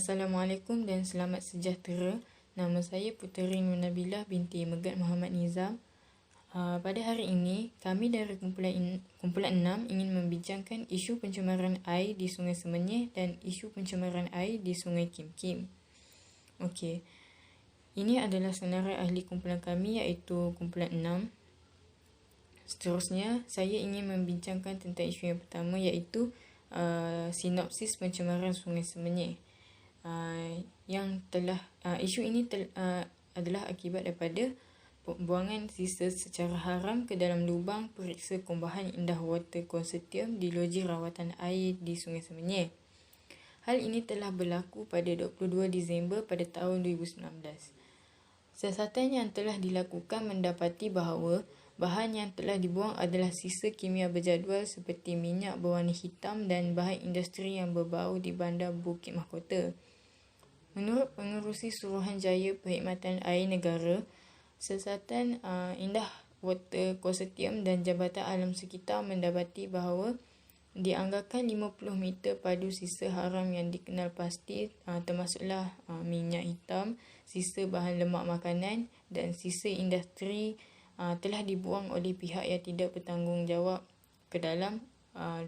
Assalamualaikum dan selamat sejahtera. Nama saya Puteri Nur Nabilah binti Megat Muhammad Nizam. Pada hari ini, kami dari kumpulan 6 ingin membincangkan isu pencemaran air di Sungai Semenyih dan isu pencemaran air di Sungai Kim Kim. Okey. Ini adalah senarai ahli kumpulan kami iaitu kumpulan 6. Seterusnya, saya ingin membincangkan tentang isu yang pertama iaitu sinopsis pencemaran Sungai Semenyih. Isu ini adalah akibat daripada pembuangan sisa secara haram ke dalam lubang periksa kumbahan Indah Water Consortium di loji rawatan air di Sungai Semenyih. Hal ini telah berlaku pada 22 Disember pada tahun 2019. Siasatan yang telah dilakukan mendapati bahawa bahan yang telah dibuang adalah sisa kimia berjadual seperti minyak berwarna hitam dan bahan industri yang berbau di bandar Bukit Mahkota. Menurut Pengerusi Suruhanjaya Perkhidmatan Air Negara, siasatan Indah Water Consortium dan Jabatan Alam Sekitar mendapati bahawa dianggarkan 50 meter padu sisa haram yang dikenal pasti termasuklah minyak hitam, sisa bahan lemak makanan dan sisa industri telah dibuang oleh pihak yang tidak bertanggungjawab ke dalam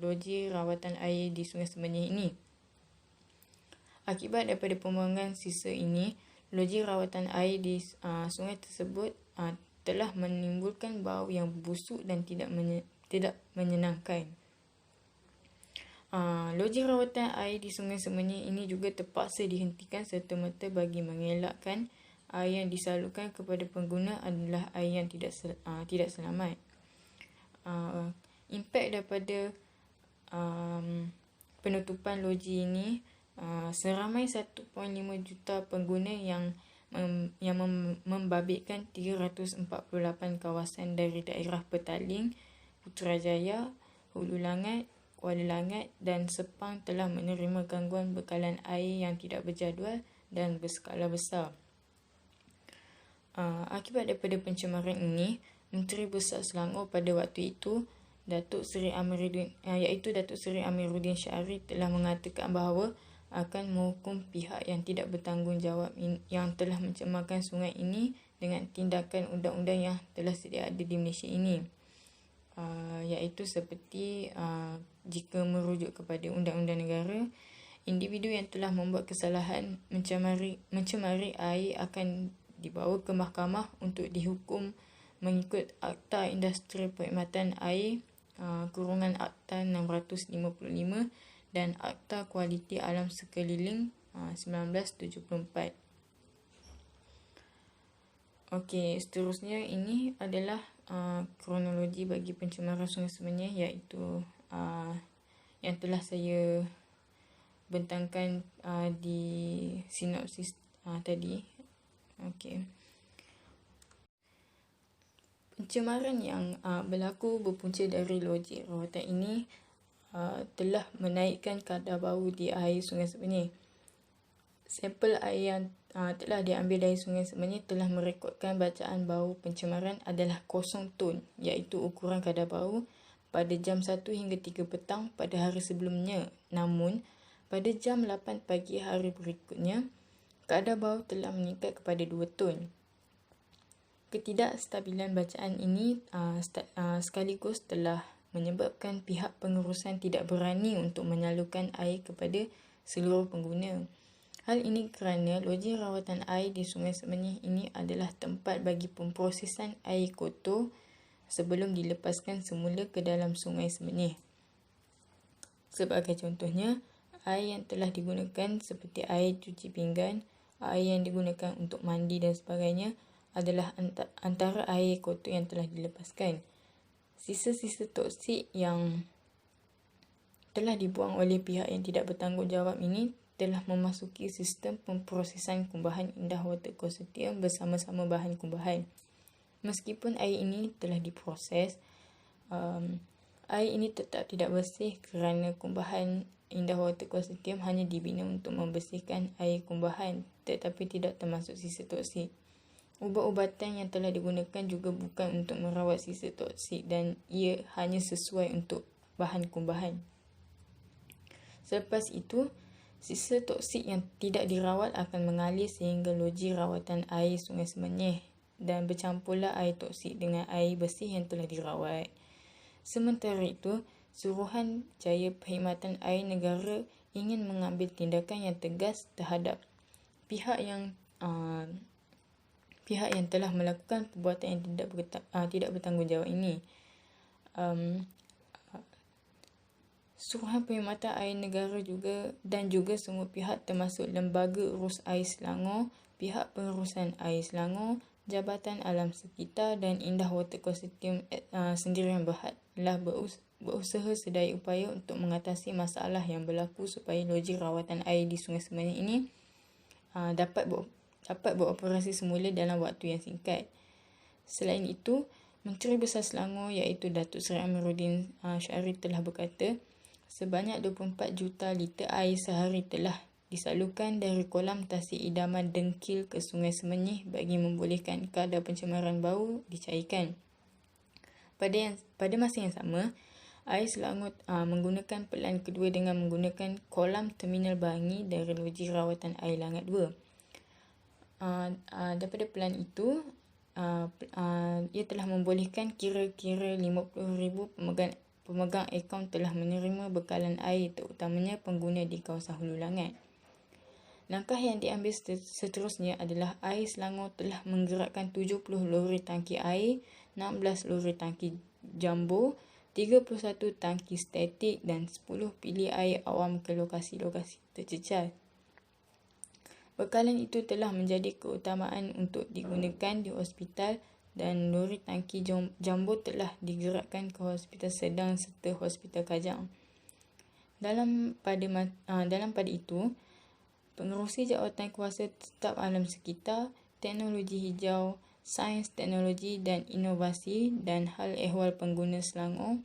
loji rawatan air di Sungai Semenyih ini. Akibat daripada pembuangan sisa ini, loji rawatan air di sungai tersebut telah menimbulkan bau yang busuk dan tidak menyenangkan. Loji rawatan air di Sungai Semenyih ini juga terpaksa dihentikan serta-merta bagi mengelakkan air yang disalurkan kepada pengguna adalah air yang tidak selamat. Impak daripada penutupan loji ini, seramai 1.5 juta pengguna yang membabitkan 348 kawasan dari daerah Petaling, Putrajaya, Hulu Langat, Kuala Langat dan Sepang telah menerima gangguan bekalan air yang tidak berjadual dan berskala besar. Akibat daripada pencemaran ini, Menteri Besar Selangor pada waktu itu, Datuk Seri Amiruddin Syari telah mengatakan bahawa akan menghukum pihak yang tidak bertanggungjawab yang telah mencemarkan sungai ini dengan tindakan undang-undang yang telah sedia ada di Malaysia ini. Iaitu seperti jika merujuk kepada undang-undang negara, individu yang telah membuat kesalahan mencemari air akan dibawa ke mahkamah untuk dihukum mengikut Akta Industri Perkhidmatan Air kurungan Akta 655 dan Akta Kualiti Alam Sekeliling 1974. Okey, seterusnya ini adalah kronologi bagi pencemaran Sungai Semenyih iaitu yang telah saya bentangkan di sinopsis tadi. Okey. Pencemaran yang berlaku berpunca dari loji rawatan ini telah menaikkan kadar bau di air Sungai Semenyih. Sampel air yang telah diambil dari Sungai Semenyih telah merekodkan bacaan bau pencemaran adalah 0 ton, iaitu ukuran kadar bau pada jam 1 hingga 3 petang pada hari sebelumnya. Namun, pada jam 8 pagi hari berikutnya, kadar bau telah meningkat kepada 2 ton. Ketidakstabilan bacaan ini sekaligus telah menyebabkan pihak pengurusan tidak berani untuk menyalurkan air kepada seluruh pengguna. Hal ini kerana loji rawatan air di Sungai Semenyih ini adalah tempat bagi pemprosesan air kotor sebelum dilepaskan semula ke dalam Sungai Semenyih. Sebagai contohnya, air yang telah digunakan seperti air cuci pinggan, air yang digunakan untuk mandi dan sebagainya adalah antara air kotor yang telah dilepaskan. Sisa-sisa toksik yang telah dibuang oleh pihak yang tidak bertanggungjawab ini telah memasuki sistem pemprosesan kumbahan Indah Water Consortium bersama-sama bahan kumbahan. Meskipun air ini telah diproses, air ini tetap tidak bersih kerana kumbahan Indah Water Consortium hanya dibina untuk membersihkan air kumbahan tetapi tidak termasuk sisa toksik. Ubat-ubatan yang telah digunakan juga bukan untuk merawat sisa toksik dan ia hanya sesuai untuk bahan kumbahan. Selepas itu, Sisa toksik yang tidak dirawat akan mengalir sehingga loji rawatan air Sungai Semenyih dan bercampurlah air toksik dengan air bersih yang telah dirawat. Sementara itu, Suruhanjaya Perkhidmatan Air Negara ingin mengambil tindakan yang tegas terhadap pihak yang telah melakukan perbuatan yang tidak bertanggungjawab ini. Suruhan Perkhidmatan Air Negara juga semua pihak termasuk Lembaga Urus Air Selangor, Pihak Pengurusan Air Selangor, Jabatan Alam Sekitar dan Indah Water Consortium Sendirian Berhad telah berusaha sedaya upaya untuk mengatasi masalah yang berlaku supaya loji rawatan air di Sungai Semenyih ini dapat beroperasi semula dalam waktu yang singkat. Selain itu, Menteri Besar Selangor iaitu Datuk Seri Amiruddin Syarif telah berkata, sebanyak 24 juta liter air sehari telah disalurkan dari kolam tasik idaman Dengkil ke Sungai Semenyih bagi membolehkan kadar pencemaran bau dicairkan. Pada masa yang sama, Air Selangor menggunakan pelan kedua dengan menggunakan kolam terminal Bangi dari loji rawatan air Langat 2. Daripada pelan itu, ia telah membolehkan kira-kira 50,000 pemegang akaun telah menerima bekalan air, terutamanya pengguna di kawasan Hulu Langat. Langkah yang diambil seterusnya adalah Air Selangor telah menggerakkan 70 lori tangki air, 16 lori tangki jumbo, 31 tangki statik dan 10 pilih air awam ke lokasi-lokasi tercecar. Bekalan itu telah menjadi keutamaan untuk digunakan di hospital dan lori tangki jumbo telah digerakkan ke Hospital Sedang serta Hospital Kajang. Dalam pada itu, Pengerusi Jawatan Kuasa Tetap Alam Sekitar, Teknologi Hijau, Sains, Teknologi dan Inovasi dan Hal Ehwal Pengguna Selangor,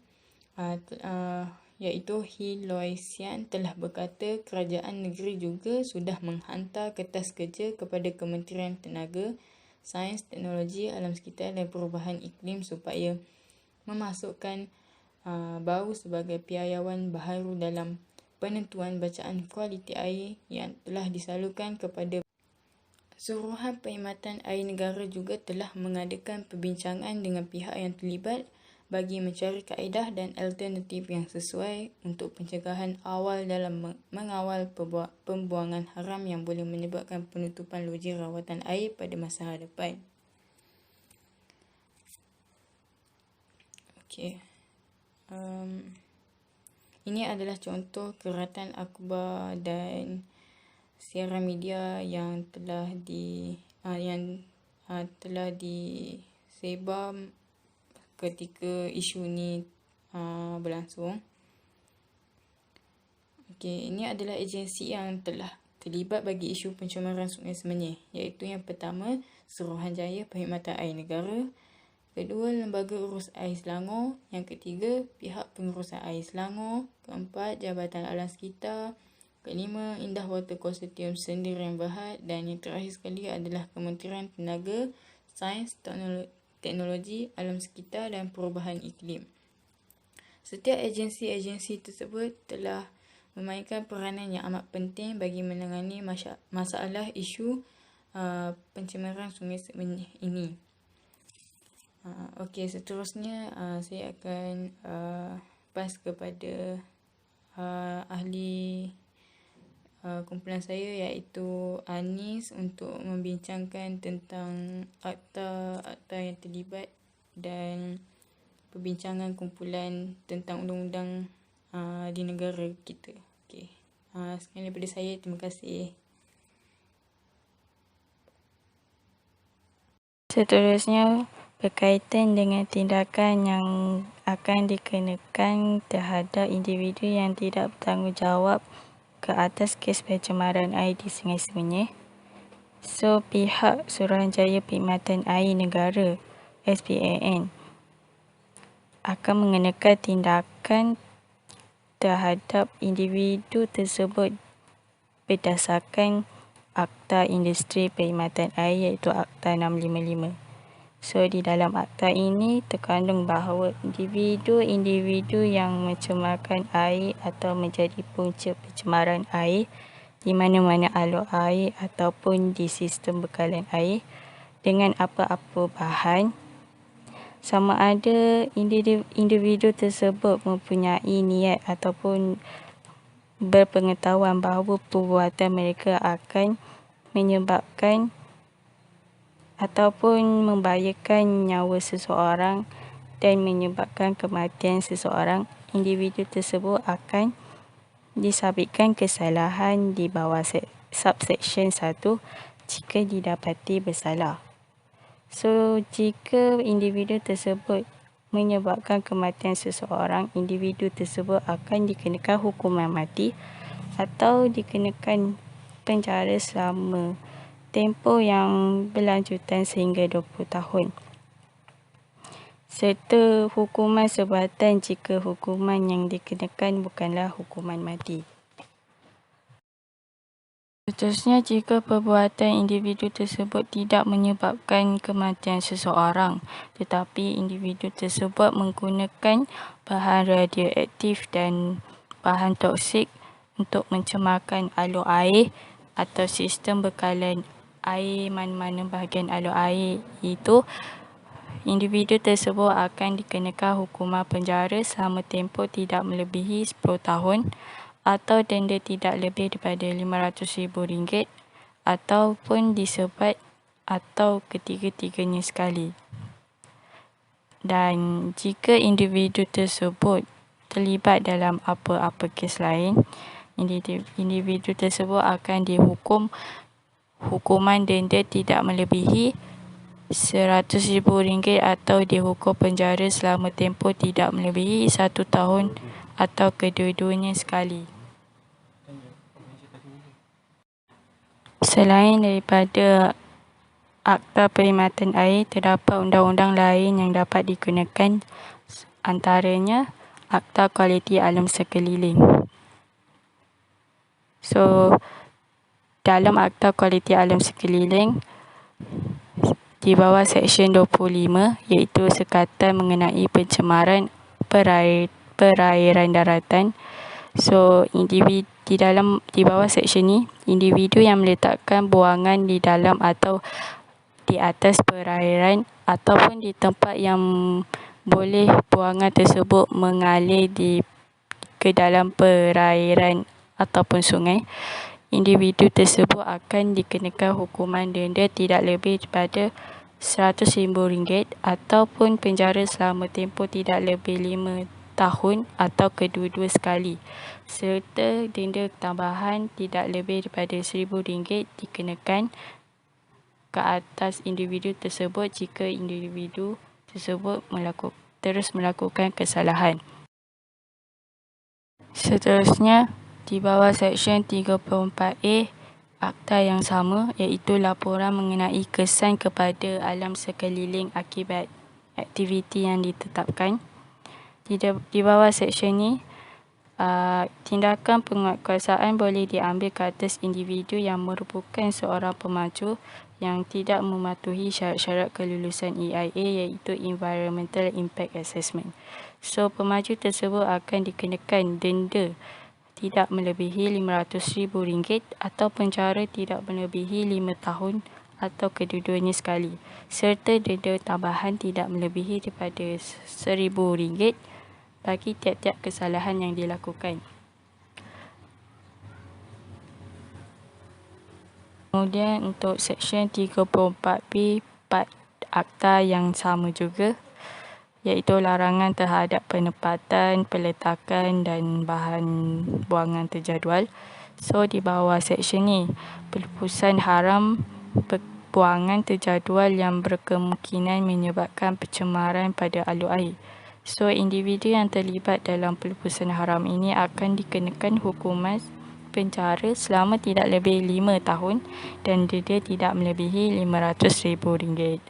iaitu Loy Sian telah berkata kerajaan negeri juga sudah menghantar kertas kerja kepada Kementerian Tenaga, Sains, Teknologi, Alam Sekitar dan Perubahan Iklim supaya memasukkan bau sebagai piawaian baharu dalam penentuan bacaan kualiti air yang telah disalurkan kepada. Suruhan Perkhidmatan Air Negara juga telah mengadakan perbincangan dengan pihak yang terlibat bagi mencari kaedah dan alternatif yang sesuai untuk pencegahan awal dalam mengawal pembuangan haram yang boleh menyebabkan penutupan loji rawatan air pada masa hadapan. Ini adalah contoh keratan akhbar dan siaran media yang telah disebar ketika isu ni berlangsung. Ini adalah agensi yang telah terlibat bagi isu pencemaran Sungai Semenyih, iaitu yang pertama Suruhanjaya Perkhidmatan Air Negara, kedua Lembaga Urus Air Selangor, yang ketiga Pihak Pengurusan Air Selangor, keempat Jabatan Alam Sekitar, kelima Indah Water Consortium Sendirian Berhad dan yang terakhir sekali adalah Kementerian Tenaga, Sains, Teknologi, Alam Sekitar dan Perubahan Iklim. Setiap agensi-agensi tersebut telah memainkan peranan yang amat penting bagi menangani masalah isu pencemaran Sungai Semenyih ini. Seterusnya saya akan pas kepada ahli kumpulan saya iaitu Anis untuk membincangkan tentang akta yang terlibat dan perbincangan kumpulan tentang undang-undang di negara kita. Sekian daripada saya, terima kasih. Seterusnya berkaitan dengan tindakan yang akan dikenakan terhadap individu yang tidak bertanggungjawab ke atas kes pencemaran air di Sungai Semenyih. Pihak Suruhanjaya Perkhidmatan Air Negara SPAN akan mengenakan tindakan terhadap individu tersebut berdasarkan Akta Industri Perkhidmatan Air iaitu Akta 655. Di dalam akta ini terkandung bahawa individu yang mencemarkan air atau menjadi punca pencemaran air di mana-mana alur air ataupun di sistem bekalan air dengan apa-apa bahan, sama ada individu tersebut mempunyai niat ataupun berpengetahuan bahawa perbuatan mereka akan menyebabkan ataupun membahayakan nyawa seseorang dan menyebabkan kematian seseorang, individu tersebut akan disabitkan kesalahan di bawah subsection 1 jika didapati bersalah. So, jika individu tersebut menyebabkan kematian seseorang, individu tersebut akan dikenakan hukuman mati atau dikenakan penjara selama tempoh yang berlanjutan sehingga 20 tahun. Serta hukuman sebatan jika hukuman yang dikenakan bukanlah hukuman mati. Seterusnya, jika perbuatan individu tersebut tidak menyebabkan kematian seseorang, tetapi individu tersebut menggunakan bahan radioaktif dan bahan toksik untuk mencemarkan alur air atau sistem bekalan air mana-mana bahagian alur air itu, individu tersebut akan dikenakan hukuman penjara selama tempoh tidak melebihi 10 tahun atau denda tidak lebih daripada RM500,000 ataupun disebat atau ketiga-tiganya sekali. Dan jika individu tersebut terlibat dalam apa-apa kes lain, individu tersebut akan dihukum hukuman denda tidak melebihi RM100,000 atau dihukum penjara selama tempoh tidak melebihi 1 tahun atau kedua-duanya sekali. Selain daripada Akta Perkhidmatan Air, terdapat undang-undang lain yang dapat digunakan, antaranya Akta Kualiti Alam Sekeliling. So, dalam Akta Kualiti Alam Sekeliling, di bawah Seksyen 25, iaitu sekatan mengenai pencemaran perairan daratan. So, di bawah seksyen ni, individu yang meletakkan buangan di dalam atau di atas perairan ataupun di tempat yang boleh buangan tersebut mengalir ke dalam perairan ataupun sungai, individu tersebut akan dikenakan hukuman denda tidak lebih daripada RM100,000 ataupun penjara selama tempoh tidak lebih 5 tahun atau kedua-dua sekali, serta denda tambahan tidak lebih daripada RM1,000 dikenakan ke atas individu tersebut jika individu tersebut terus melakukan kesalahan. Seterusnya, di bawah Seksyen 34A Akta yang sama, iaitu laporan mengenai kesan kepada alam sekeliling akibat aktiviti yang ditetapkan. Di bawah seksyen ni, tindakan penguatkuasaan boleh diambil ke atas individu yang merupakan seorang pemaju yang tidak mematuhi syarat-syarat kelulusan EIA, iaitu Environmental Impact Assessment. So, pemaju tersebut akan dikenakan denda tidak melebihi RM500,000 atau penjara tidak melebihi 5 tahun atau kedua-duanya sekali, serta denda tambahan tidak melebihi daripada RM1,000 bagi tiap-tiap kesalahan yang dilakukan. Kemudian untuk Seksyen 34B part Akta yang sama juga, iaitu larangan terhadap penempatan, peletakan dan bahan buangan terjadual. So, di bawah seksyen ni, pelepasan haram buangan terjadual yang berkemungkinan menyebabkan pencemaran pada alur air. So, individu yang terlibat dalam pelepasan haram ini akan dikenakan hukuman penjara selama tidak lebih 5 tahun dan denda tidak melebihi RM500,000.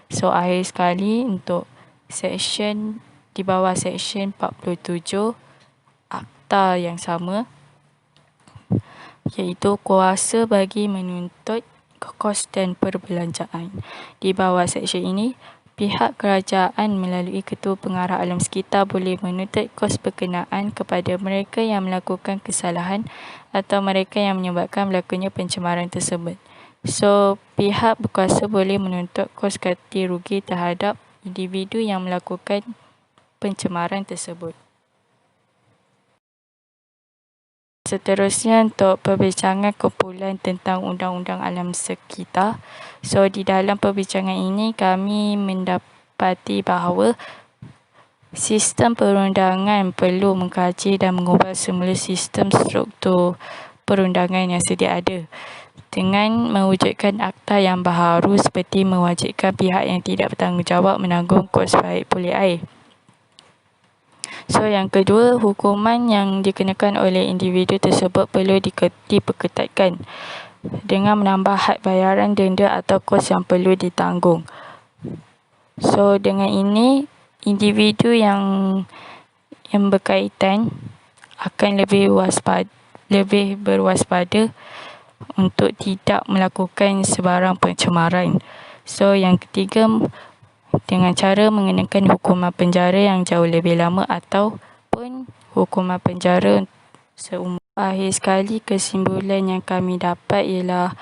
So, akhir sekali untuk seksyen di bawah Seksyen 47 Akta yang sama, iaitu kuasa bagi menuntut kos dan perbelanjaan. Di bawah seksyen ini, pihak kerajaan melalui Ketua Pengarah Alam Sekitar boleh menuntut kos berkenaan kepada mereka yang melakukan kesalahan atau mereka yang menyebabkan berlakunya pencemaran tersebut. So, pihak berkuasa boleh menuntut kos ganti rugi terhadap individu yang melakukan pencemaran tersebut. Seterusnya untuk perbincangan kumpulan tentang Undang-Undang Alam Sekitar. So, di dalam perbincangan ini kami mendapati bahawa sistem perundangan perlu mengkaji dan mengubah semula sistem struktur perundangan yang sedia ada dengan mewujudkan akta yang baharu seperti mewajibkan pihak yang tidak bertanggungjawab menanggung kos baik pulih air. So, yang kedua, hukuman yang dikenakan oleh individu tersebut perlu diperketatkan dengan menambah had bayaran denda atau kos yang perlu ditanggung. So, dengan ini, individu yang berkaitan akan lebih berwaspada untuk tidak melakukan sebarang pencemaran. So, yang ketiga, dengan cara mengenakan hukuman penjara yang jauh lebih lama ataupun hukuman penjara seumur. Akhir sekali, kesimpulan yang kami dapat ialah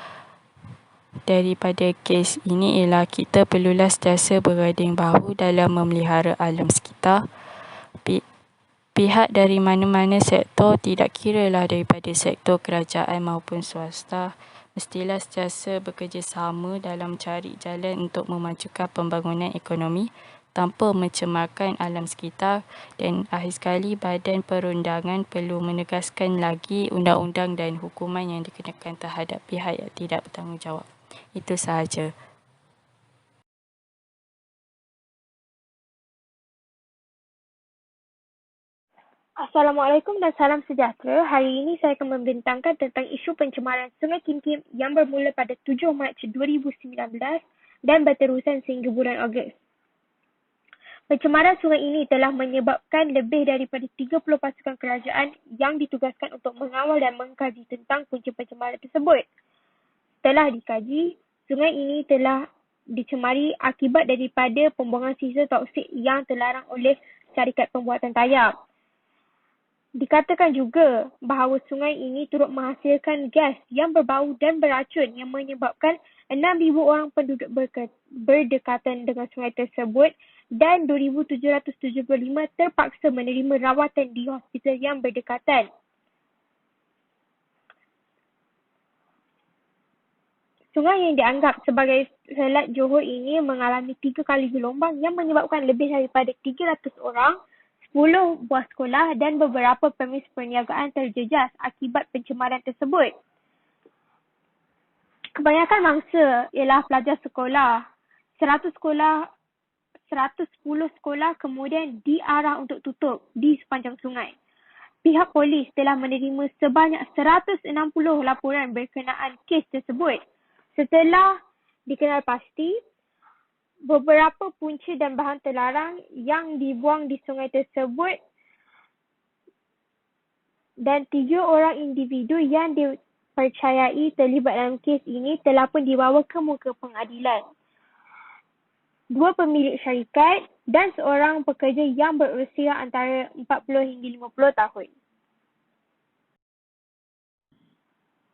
daripada kes ini ialah kita perlulah sentiasa berganding bahu dalam memelihara alam sekitar. Pihak dari mana-mana sektor, tidak kiralah daripada sektor kerajaan maupun swasta, mestilah sentiasa bekerjasama dalam cari jalan untuk memajukan pembangunan ekonomi tanpa mencemarkan alam sekitar. Dan akhir sekali, Badan Perundangan perlu menegaskan lagi undang-undang dan hukuman yang dikenakan terhadap pihak yang tidak bertanggungjawab. Itu sahaja. Assalamualaikum dan salam sejahtera. Hari ini saya akan membintangkan tentang isu pencemaran Sungai Kim yang bermula pada 7 Mac 2019 dan berterusan sehingga bulan Ogos. Pencemaran sungai ini telah menyebabkan lebih daripada 30 pasukan kerajaan yang ditugaskan untuk mengawal dan mengkaji tentang punca pencemaran tersebut. Setelah dikaji, sungai ini telah dicemari akibat daripada pembuangan sisa toksik yang terlarang oleh syarikat pembuatan tayar. Dikatakan juga bahawa sungai ini turut menghasilkan gas yang berbau dan beracun yang menyebabkan 6,000 orang penduduk berdekatan dengan sungai tersebut dan 2,775 terpaksa menerima rawatan di hospital yang berdekatan. Sungai yang dianggap sebagai Selat Johor ini mengalami 3 kali gelombang yang menyebabkan lebih daripada 300 orang, 10 buah sekolah dan beberapa premis perniagaan terjejas akibat pencemaran tersebut. Kebanyakan mangsa ialah pelajar sekolah. 110 sekolah kemudian diarah untuk tutup di sepanjang sungai. Pihak polis telah menerima sebanyak 160 laporan berkenaan kes tersebut. Setelah dikenal pasti, beberapa punca dan bahan terlarang yang dibuang di sungai tersebut dan 3 orang individu yang dipercayai terlibat dalam kes ini telah pun dibawa ke muka pengadilan. 2 pemilik syarikat dan seorang pekerja yang berusia antara 40 hingga 50 tahun.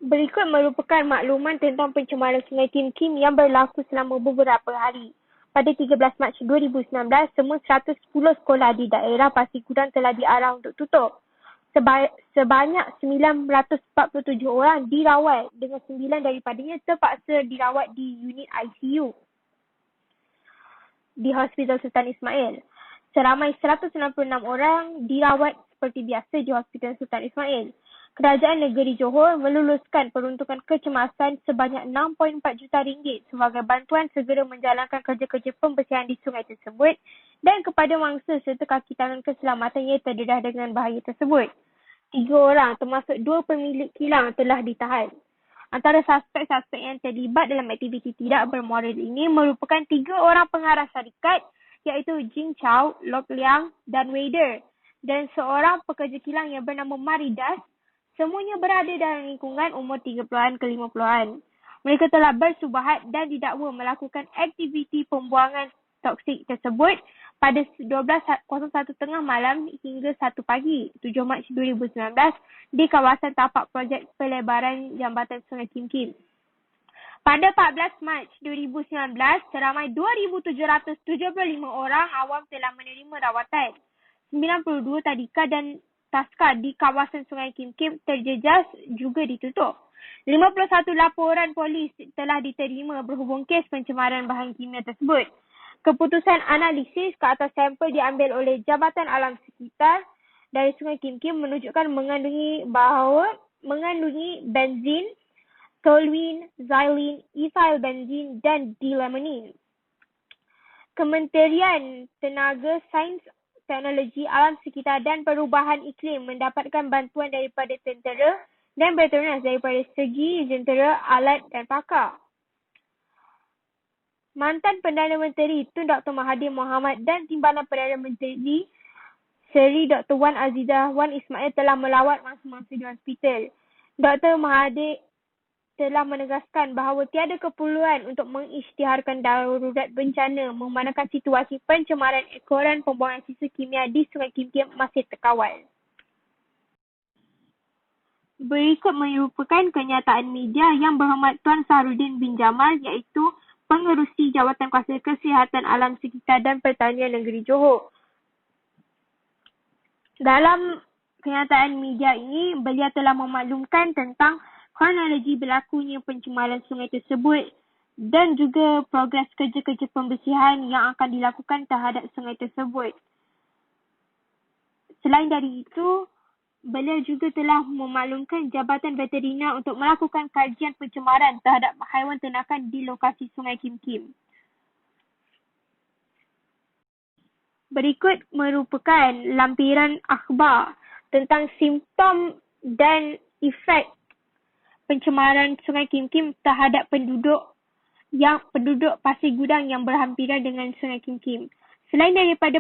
Berikut merupakan makluman tentang pencemaran Sungai Kim yang berlaku selama beberapa hari. Pada 13 Mac 2019, semua 110 sekolah di daerah Pasir Gudang telah diarah untuk tutup. Sebanyak 947 orang dirawat dengan 9 daripadanya terpaksa dirawat di unit ICU di Hospital Sultan Ismail. Seramai 196 orang dirawat seperti biasa di Hospital Sultan Ismail. Kerajaan Negeri Johor meluluskan peruntukan kecemasan sebanyak 6.4 juta ringgit sebagai bantuan segera menjalankan kerja-kerja pembersihan di sungai tersebut dan kepada mangsa serta kaki tangan keselamatan yang terdedah dengan bahaya tersebut. 3 orang termasuk 2 pemilik kilang telah ditahan. Antara suspek-suspek yang terlibat dalam aktiviti tidak bermoral ini merupakan 3 orang pengarah syarikat iaitu Jing Chow, Lok Liang dan Wader dan seorang pekerja kilang yang bernama Maridas. Semuanya berada dalam lingkungan umur 30-an ke 50-an. Mereka telah bersubahat dan didakwa melakukan aktiviti pembuangan toksik tersebut pada 12.01 tengah malam hingga 1 pagi 7 Mac 2019 di kawasan tapak projek pelebaran Jambatan Sungai Kim Kim. Pada 14 Mac 2019, seramai 2,775 orang awam telah menerima rawatan. 92 tadika dan taska di kawasan Sungai Kim Kim terjejas juga ditutup. 51 laporan polis telah diterima berhubung kes pencemaran bahan kimia tersebut. Keputusan analisis ke atas sampel diambil oleh Jabatan Alam Sekitar dari Sungai Kim Kim menunjukkan mengandungi benzin, toluene, xylene, ethylbenzene dan dilemonin. Kementerian Tenaga Sains, Teknologi Alam Sekitar dan Perubahan Iklim mendapatkan bantuan daripada tentera dan bertunas daripada segi jentera, alat dan pakar. Mantan Perdana Menteri Tun Dr. Mahathir Mohamad dan Timbalan Perdana Menteri Seri Dr. Wan Azizah Wan Ismail telah melawat mangsa-mangsa di hospital. Dr. Mahathir telah menegaskan bahawa tiada keperluan untuk mengisytiharkan darurat bencana memandangkan situasi pencemaran ekoran pembuangan sisa kimia di Sungai Kim Kim masih terkawal. Berikut merupakan kenyataan media Yang Berhormat Tuan Saharudin bin Jamal iaitu Pengerusi Jawatan Kuasa Kesihatan Alam Sekitar dan Pertanian Negeri Johor. Dalam kenyataan media ini, beliau telah memaklumkan tentang kronologi berlakunya pencemaran sungai tersebut dan juga progres kerja-kerja pembersihan yang akan dilakukan terhadap sungai tersebut. Selain dari itu, beliau juga telah memaklumkan Jabatan Veterina untuk melakukan kajian pencemaran terhadap haiwan ternakan di lokasi Sungai Kim Kim. Berikut merupakan lampiran akhbar tentang simptom dan efek pencemaran Sungai Kim Kim terhadap penduduk pasir gudang yang berhampiran dengan Sungai Kim Kim. Selain daripada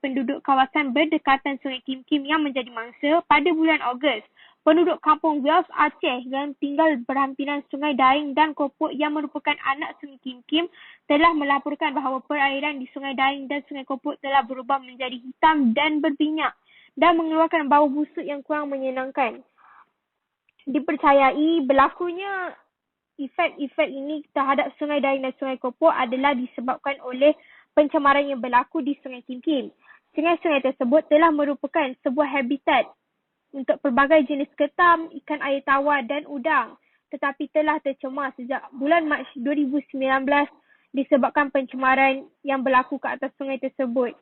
penduduk kawasan berdekatan Sungai Kim Kim yang menjadi mangsa, pada bulan Ogos, penduduk kampung Wells Aceh yang tinggal berhampiran Sungai Daing dan Kopok yang merupakan anak Sungai Kim Kim telah melaporkan bahawa perairan di Sungai Daing dan Sungai Kopok telah berubah menjadi hitam dan berminyak dan mengeluarkan bau busuk yang kurang menyenangkan. Dipercayai berlakunya efek-efek ini terhadap Sungai Daing dan Sungai Kopok adalah disebabkan oleh pencemaran yang berlaku di Sungai Kim Kim. Sungai-sungai tersebut telah merupakan sebuah habitat untuk pelbagai jenis ketam, ikan air tawar dan udang, tetapi telah tercemar sejak bulan Mac 2019 disebabkan pencemaran yang berlaku ke atas sungai tersebut.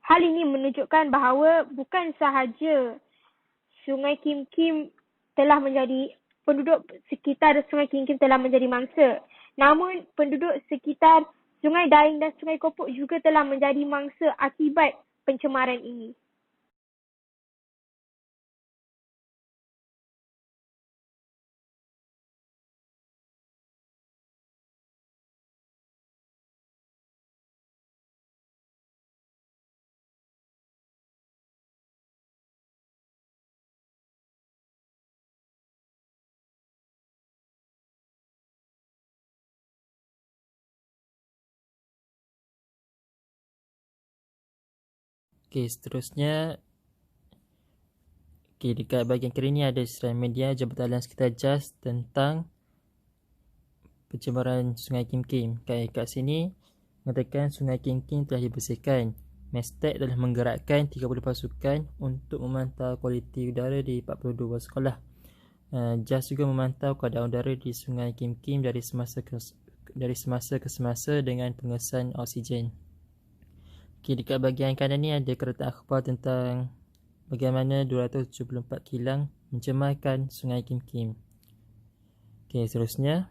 Hal ini menunjukkan bahawa bukan sahaja Sungai Kim Kim telah menjadi penduduk sekitar Sungai Kim Kim telah menjadi mangsa. Namun, penduduk sekitar Sungai Daing dan Sungai Kopok juga telah menjadi mangsa akibat pencemaran ini. Okey, seterusnya dekat bahagian kiri ni ada serang media Jabatan Alam Sekitar JAS tentang pencemaran Sungai Kim Kim. Kat sini mengatakan Sungai Kim Kim telah dibersihkan. Mestek telah menggerakkan 30 pasukan untuk memantau kualiti udara di 42 sekolah. JAS juga memantau keadaan udara di Sungai Kim Kim dari semasa ke semasa dengan pengesan oksigen. Okay, dekat bahagian kanan ni ada kereta akhbar tentang bagaimana 274 kilang mencemarkan Sungai Kim Kim. Okay, seterusnya.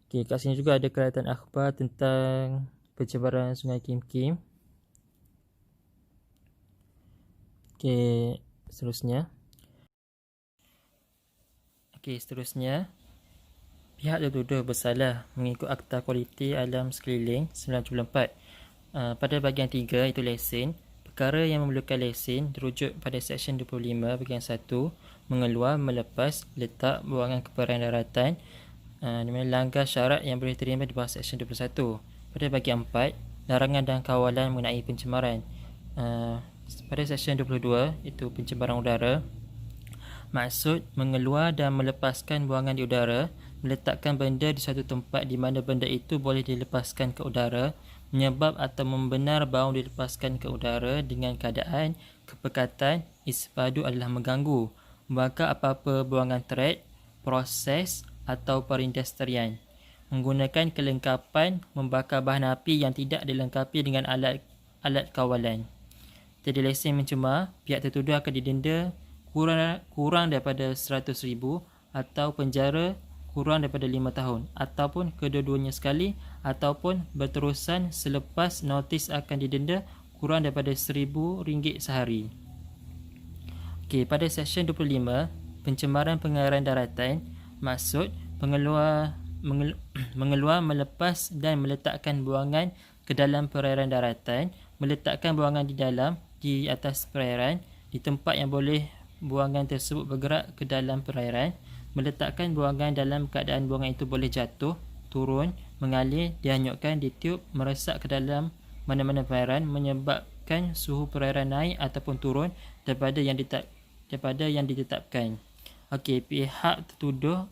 Okay, kat sini juga ada kereta akhbar tentang pencemaran Sungai Kim Kim. Okay, seterusnya. Pihak tertuduh bersalah mengikut Akta Kualiti Alam Sekeliling 1974. Pada bahagian 3 iaitu lesen, perkara yang memerlukan lesen terujuk pada Seksyen 25 bahagian 1 mengeluar, melepas, letak, buangan ke perairan daratan di mana langgar syarat yang boleh diterima di bawah Seksyen 21. Pada bahagian 4, larangan dan kawalan mengenai pencemaran. Pada Seksyen 22, itu pencemaran udara. Maksud mengeluar dan melepaskan buangan di udara, meletakkan benda di suatu tempat di mana benda itu boleh dilepaskan ke udara, menyebab atau membenar bau dilepaskan ke udara dengan keadaan, kepekatan, isipadu adalah mengganggu, membakar apa-apa buangan terat, proses atau perindustrian. Menggunakan kelengkapan membakar bahan api yang tidak dilengkapi dengan alat kawalan. Tiada lesen mencemar, pihak tertuduh akan didenda kurang daripada RM100,000 atau penjara kurang daripada 5 tahun ataupun kedua-duanya sekali ataupun berterusan selepas notis akan didenda kurang daripada RM1,000 sehari. Okey, pada Seksyen 25, pencemaran pengairan daratan, maksud mengeluar, melepas dan meletakkan buangan ke dalam perairan daratan, meletakkan buangan di atas perairan, di tempat yang boleh buangan tersebut bergerak ke dalam perairan, meletakkan buangan dalam keadaan buangan itu boleh jatuh, turun, mengalir, dihanyutkan, ditiup, meresap ke dalam mana-mana perairan, menyebabkan suhu perairan naik ataupun turun daripada yang ditetapkan. Okey, pihak tertuduh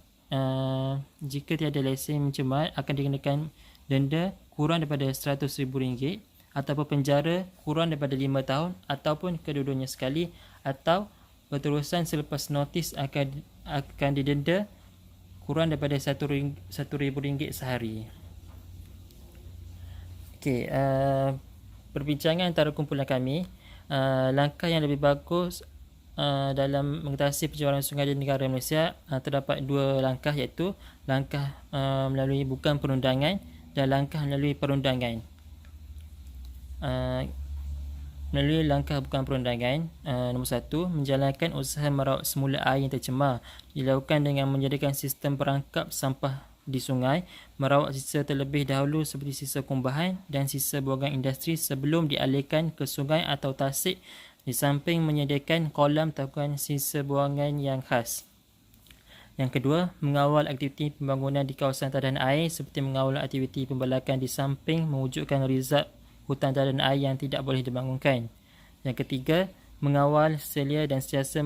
jika tiada lesen mencemar akan dikenakan denda kurang daripada RM100,000 ataupun penjara kurang daripada 5 tahun ataupun kedua-duanya sekali atau berterusan selepas notis akan didenda kurang daripada RM1,000 sehari. Okey, perbincangan antara kumpulan kami, langkah yang lebih bagus dalam mengatasi pencemaran sungai di negara Malaysia, terdapat 2 langkah, iaitu langkah melalui bukan perundangan dan langkah melalui perundangan. Melalui langkah bukan perundangan, nombor 1, menjalankan usaha merawat semula air yang tercemar dilakukan dengan menyediakan sistem perangkap sampah di sungai, merawat sisa terlebih dahulu seperti sisa kumbahan dan sisa buangan industri sebelum dialihkan ke sungai atau tasik, di samping menyediakan kolam tapungan sisa buangan yang khas. Yang kedua, mengawal aktiviti pembangunan di kawasan tadan air seperti mengawal aktiviti pembalakan di samping mewujudkan rizab hutan tadan air yang tidak boleh dibangunkan. Yang ketiga, mengawal selia dan sentiasa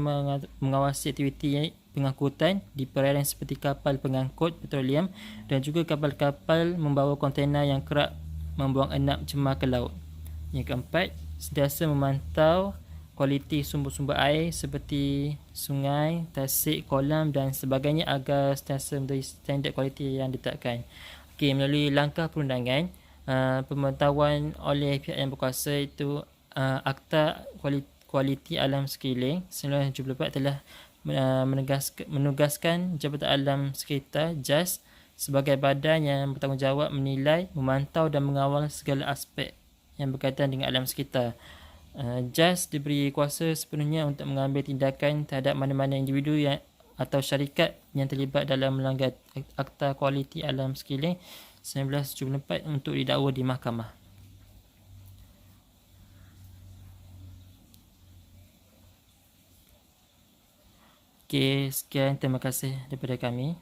mengawasi aktiviti pengangkutan di perairan seperti kapal pengangkut petroleum dan juga kapal-kapal membawa kontena yang kerap membuang enap cemar ke laut. Yang keempat, sentiasa memantau kualiti sumber-sumber air seperti sungai, tasik, kolam dan sebagainya agar sentiasa menjadi standard kualiti yang ditetapkan. Okey, melalui langkah perundangan, pemantauan oleh pihak yang berkuasa itu Akta Kualiti Alam Sekeliling 1974 telah menugaskan Jabatan Alam Sekitar JAS sebagai badan yang bertanggungjawab menilai, memantau dan mengawal segala aspek yang berkaitan dengan alam sekitar. JAS diberi kuasa sepenuhnya untuk mengambil tindakan terhadap mana-mana individu atau syarikat yang terlibat dalam melanggar Akta Kualiti Alam Sekeliling 1974 untuk didakwa di mahkamah. Okey, sekian, terima kasih daripada kami.